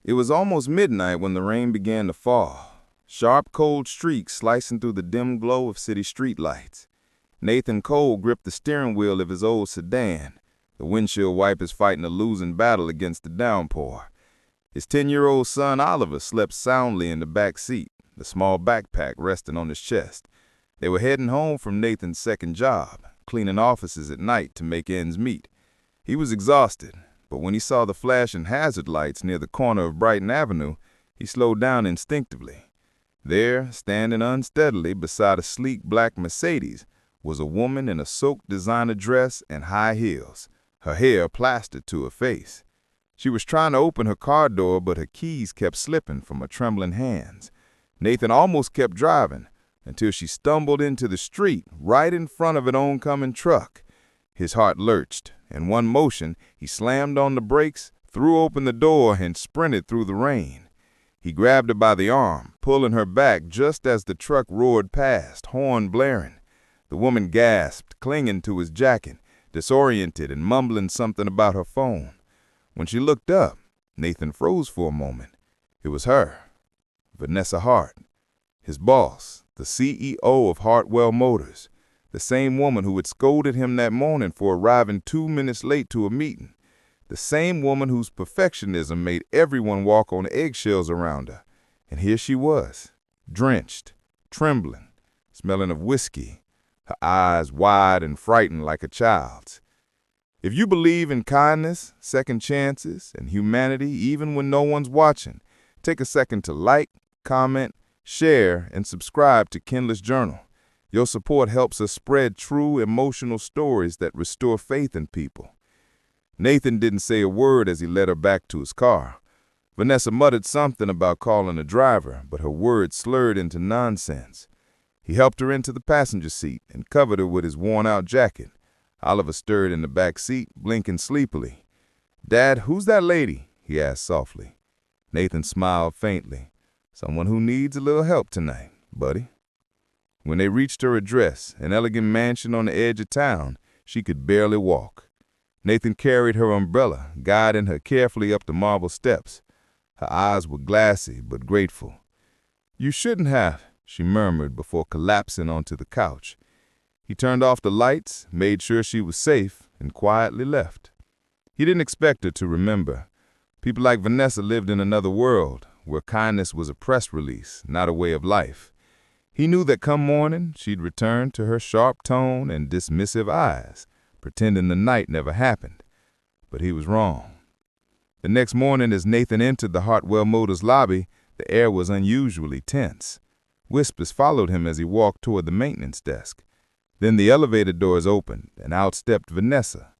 It was almost midnight when the rain began to fall, sharp, cold streaks slicing through the dim glow of city streetlights. Nathan Cole gripped the steering wheel of his old sedan, the windshield wipers fighting a losing battle against the downpour. His 10-year-old son Oliver slept soundly in the back seat, the small backpack resting on his chest. They were heading home from Nathan's second job, cleaning offices at night to make ends meet. He was exhausted, but when he saw the flashing hazard lights near the corner of Brighton Avenue, he slowed down instinctively. There, standing unsteadily beside a sleek black Mercedes, was a woman in a soaked designer dress and high heels, her hair plastered to her face. She was trying to open her car door, but her keys kept slipping from her trembling hands. Nathan almost kept driving until she stumbled into the street right in front of an oncoming truck. His heart lurched. In one motion, he slammed on the brakes, threw open the door, and sprinted through the rain. He grabbed her by the arm, pulling her back just as the truck roared past, horn blaring. The woman gasped, clinging to his jacket, disoriented and mumbling something about her phone. When she looked up, Nathan froze for a moment. It was her, Vanessa Hart, his boss, the CEO of Hartwell Motors, the same woman who had scolded him that morning for arriving 2 minutes late to a meeting, the same woman whose perfectionism made everyone walk on eggshells around her. And here she was, drenched, trembling, smelling of whiskey, her eyes wide and frightened like a child's. If you believe in kindness, second chances, and humanity even when no one's watching, take a second to like, comment, share, and subscribe to Kendless Journal. Your support helps us spread true emotional stories that restore faith in people. Nathan didn't say a word as he led her back to his car. Vanessa muttered something about calling a driver, but her words slurred into nonsense. He helped her into the passenger seat and covered her with his worn-out jacket. Oliver stirred in the back seat, blinking sleepily. "Dad, who's that lady?" he asked softly. Nathan smiled faintly. "Someone who needs a little help tonight, buddy." When they reached her address, an elegant mansion on the edge of town, she could barely walk. Nathan carried her umbrella, guiding her carefully up the marble steps. Her eyes were glassy but grateful. "You shouldn't have," she murmured before collapsing onto the couch. He turned off the lights, made sure she was safe, and quietly left. He didn't expect her to remember. People like Vanessa lived in another world, where kindness was a press release, not a way of life. He knew that come morning, she'd return to her sharp tone and dismissive eyes, pretending the night never happened. But he was wrong. The next morning, as Nathan entered the Hartwell Motors lobby, the air was unusually tense. Whispers followed him as he walked toward the maintenance desk. Then the elevator doors opened, and out stepped Vanessa.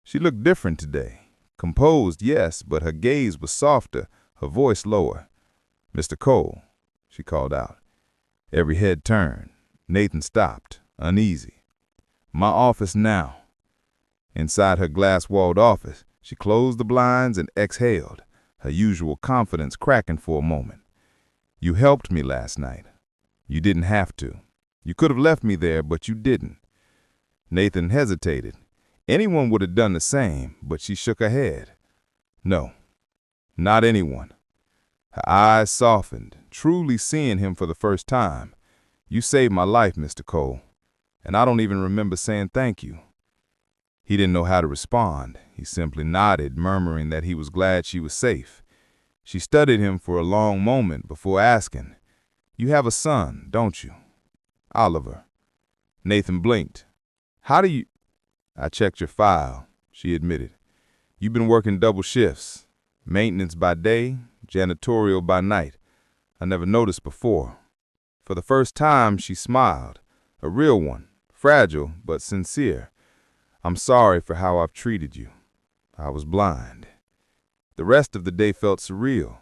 She looked different today. Composed, yes, but her gaze was softer, her voice lower. "Mr. Cole," she called out. Every head turned. Nathan stopped, uneasy. "My office now." Inside her glass-walled office, she closed the blinds and exhaled, her usual confidence cracking for a moment. "You helped me last night. You didn't have to. You could have left me there, but you didn't." Nathan hesitated. Anyone would have done the same, but she shook her head. "No, not anyone." Her eyes softened, truly seeing him for the first time. "You saved my life, Mr. Cole, and I don't even remember saying thank you." He didn't know how to respond. He simply nodded, murmuring that he was glad she was safe. She studied him for a long moment before asking, "You have a son, don't you?" "Oliver." Nathan blinked. "How do you—" "I checked your file," she admitted. "You've been working double shifts, maintenance by day, janitorial by night. I never noticed before." For the first time, she smiled, a real one, fragile but sincere. "I'm sorry for how I've treated you. I was blind." The rest of the day felt surreal.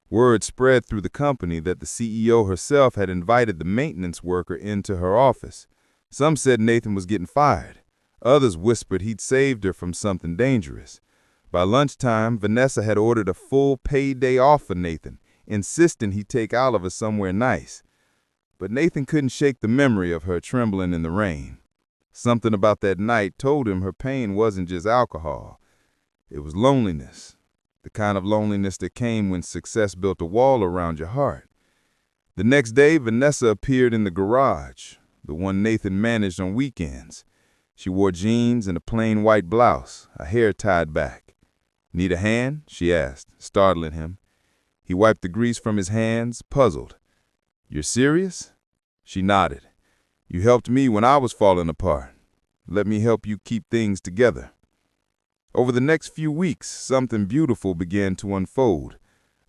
Word spread through the company that the CEO herself had invited the maintenance worker into her office. Some said Nathan was getting fired. Others whispered he'd saved her from something dangerous. By lunchtime, Vanessa had ordered a full paid day off for Nathan, insisting he take Oliver somewhere nice. But Nathan couldn't shake the memory of her trembling in the rain. Something about that night told him her pain wasn't just alcohol. It was loneliness, the kind of loneliness that came when success built a wall around your heart. The next day, Vanessa appeared in the garage, the one Nathan managed on weekends. She wore jeans and a plain white blouse, her hair tied back. "Need a hand?" she asked, startling him. He wiped the grease from his hands, puzzled. "You're serious?" She nodded. "You helped me when I was falling apart. Let me help you keep things together." Over the next few weeks, something beautiful began to unfold.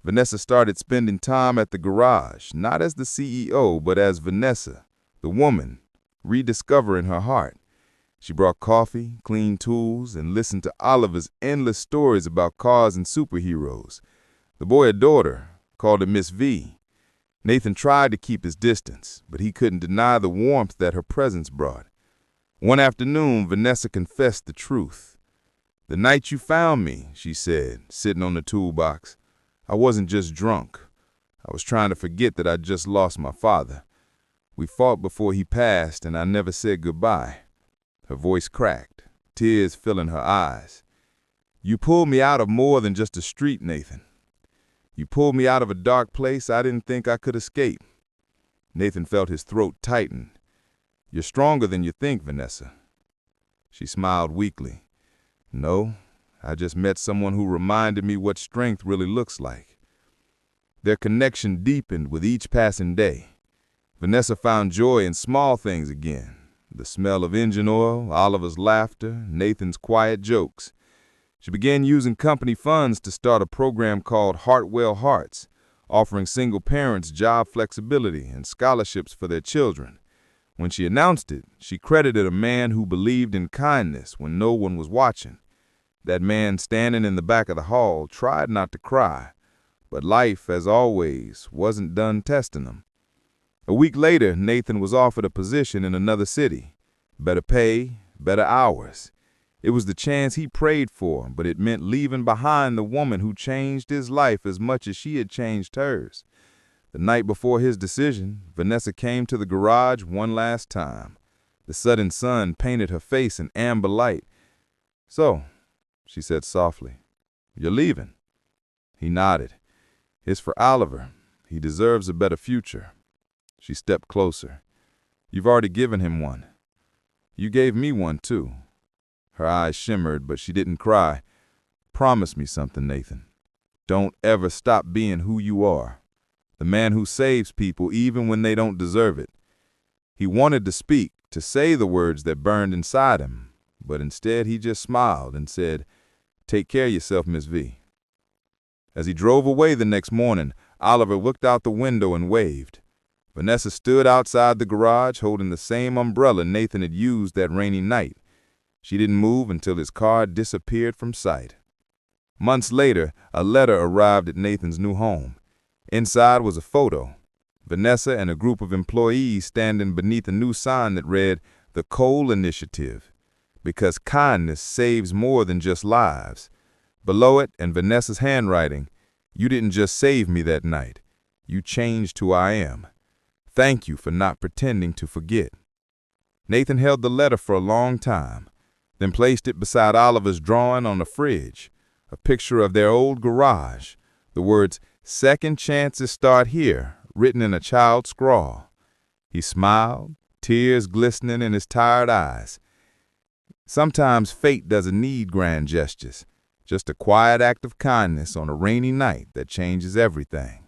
Vanessa started spending time at the garage, not as the CEO, but as Vanessa, the woman, rediscovering her heart. She brought coffee, cleaned tools, and listened to Oliver's endless stories about cars and superheroes. The boy adored her, called her Miss V. Nathan tried to keep his distance, but he couldn't deny the warmth that her presence brought. One afternoon, Vanessa confessed the truth. "The night you found me," she said, sitting on the toolbox, "I wasn't just drunk. I was trying to forget that I'd just lost my father. We fought before he passed, and I never said goodbye." Her voice cracked, tears filling her eyes. "You pulled me out of more than just a street, Nathan. You pulled me out of a dark place I didn't think I could escape." Nathan felt his throat tighten. "You're stronger than you think, Vanessa." She smiled weakly. "No, I just met someone who reminded me what strength really looks like." Their connection deepened with each passing day. Vanessa found joy in small things again. The smell of engine oil, Oliver's laughter, Nathan's quiet jokes. She began using company funds to start a program called Hartwell Hearts, offering single parents job flexibility and scholarships for their children. When she announced it, she credited a man who believed in kindness when no one was watching. That man, standing in the back of the hall, tried not to cry, but life, as always, wasn't done testing him. A week later, Nathan was offered a position in another city. Better pay, better hours. It was the chance he prayed for, but it meant leaving behind the woman who changed his life as much as she had changed hers. The night before his decision, Vanessa came to the garage one last time. The sudden sun painted her face in amber light. "So," she said softly, "you're leaving?" He nodded. "It's for Oliver. He deserves a better future." She stepped closer. "You've already given him one. You gave me one, too." Her eyes shimmered, but she didn't cry. "Promise me something, Nathan. Don't ever stop being who you are. The man who saves people even when they don't deserve it." He wanted to speak, to say the words that burned inside him, but instead he just smiled and said, "Take care of yourself, Miss V." As he drove away the next morning, Oliver looked out the window and waved. Vanessa stood outside the garage holding the same umbrella Nathan had used that rainy night. She didn't move until his car disappeared from sight. Months later, a letter arrived at Nathan's new home. Inside was a photo. Vanessa and a group of employees standing beneath a new sign that read, "The Cole Initiative," because kindness saves more than just lives. Below it, in Vanessa's handwriting, "You didn't just save me that night. You changed who I am. Thank you for not pretending to forget." Nathan held the letter for a long time, then placed it beside Oliver's drawing on the fridge, a picture of their old garage, the words, "Second chances start here," written in a child's scrawl. He smiled, tears glistening in his tired eyes. Sometimes fate doesn't need grand gestures, just a quiet act of kindness on a rainy night that changes everything.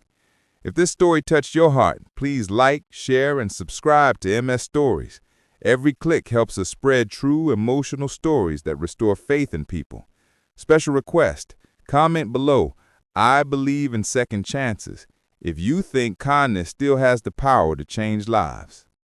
If this story touched your heart, please like, share, and subscribe to MS Stories. Every click helps us spread true emotional stories that restore faith in people. Special request, comment below, "I believe in second chances," if you think kindness still has the power to change lives.